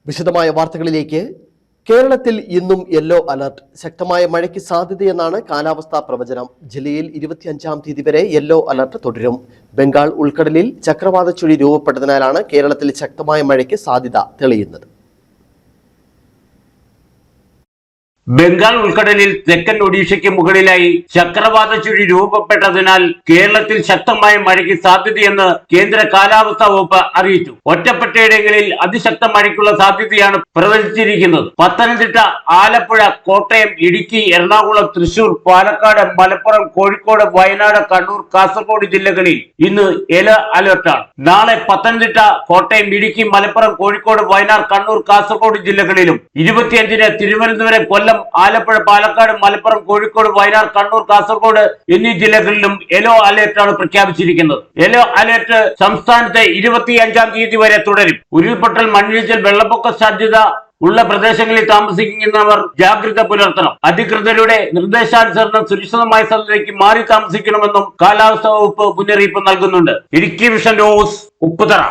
വിശദമായ വാർത്തകളിലേക്ക്. കേരളത്തിൽ ഇന്നും യെല്ലോ അലർട്ട്. ശക്തമായ മഴയ്ക്ക് സാധ്യതയെന്നാണ് കാലാവസ്ഥാ പ്രവചനം. ജില്ലയിൽ 25-ാം തീയതി വരെ യെല്ലോ അലർട്ട് തുടരും. ബംഗാൾ ഉൾക്കടലിൽ ചക്രവാത ചുഴി രൂപപ്പെട്ടതിനാലാണ് കേരളത്തിൽ ശക്തമായ മഴയ്ക്ക് സാധ്യത തെളിയുന്നത്. ബംഗാൾ ഉൾക്കടലിൽ തെക്കൻ ഒഡീഷയ്ക്ക് മുകളിലായി ചക്രവാത ചുഴി രൂപപ്പെട്ടതിനാൽ കേരളത്തിൽ ശക്തമായ മഴയ്ക്ക് സാധ്യതയെന്ന് കേന്ദ്ര കാലാവസ്ഥാ വകുപ്പ് അറിയിച്ചു. ഒറ്റപ്പെട്ടയിടങ്ങളിൽ അതിശക്ത മഴയ്ക്കുള്ള സാധ്യതയാണ് പ്രവചിച്ചിരിക്കുന്നത്. പത്തനംതിട്ട, ആലപ്പുഴ, കോട്ടയം, ഇടുക്കി, എറണാകുളം, തൃശൂർ, പാലക്കാട്, മലപ്പുറം, കോഴിക്കോട്, വയനാട്, കണ്ണൂർ, കാസർഗോഡ് ജില്ലകളിൽ ഇന്ന് യെല്ലോ അലർട്ടാണ്. നാളെ പത്തനംതിട്ട, കോട്ടയം, ഇടുക്കി, മലപ്പുറം, കോഴിക്കോട്, വയനാട്, കണ്ണൂർ, കാസർഗോഡ് ജില്ലകളിലും 25-ന് തിരുവനന്തപുരം, കൊല്ലം, ആലപ്പുഴ, പാലക്കാട്, മലപ്പുറം, കോഴിക്കോട്, വയനാട്, കണ്ണൂർ, കാസർഗോഡ് എന്നീ ജില്ലകളിലും യെല്ലോ അലർട്ടാണ് പ്രഖ്യാപിച്ചിരിക്കുന്നത്. യെല്ലോ അലർട്ട് സംസ്ഥാനത്ത് 25-ാം തീയതി വരെ തുടരും. ഉരുൾപൊട്ടൽ, മണ്ണിടിച്ചിൽ, വെള്ളപ്പൊക്ക സാധ്യത ഉള്ള പ്രദേശങ്ങളിൽ താമസിക്കുന്നവർ ജാഗ്രത പുലർത്തണം. അധികൃതരുടെ നിർദ്ദേശാനുസരണം സുരക്ഷിതമായ സ്ഥലത്തേക്ക് മാറി താമസിക്കണമെന്നും കാലാവസ്ഥാ വകുപ്പ് മുന്നറിയിപ്പ് നൽകുന്നുണ്ട്. Idukki vision news, Upputhara.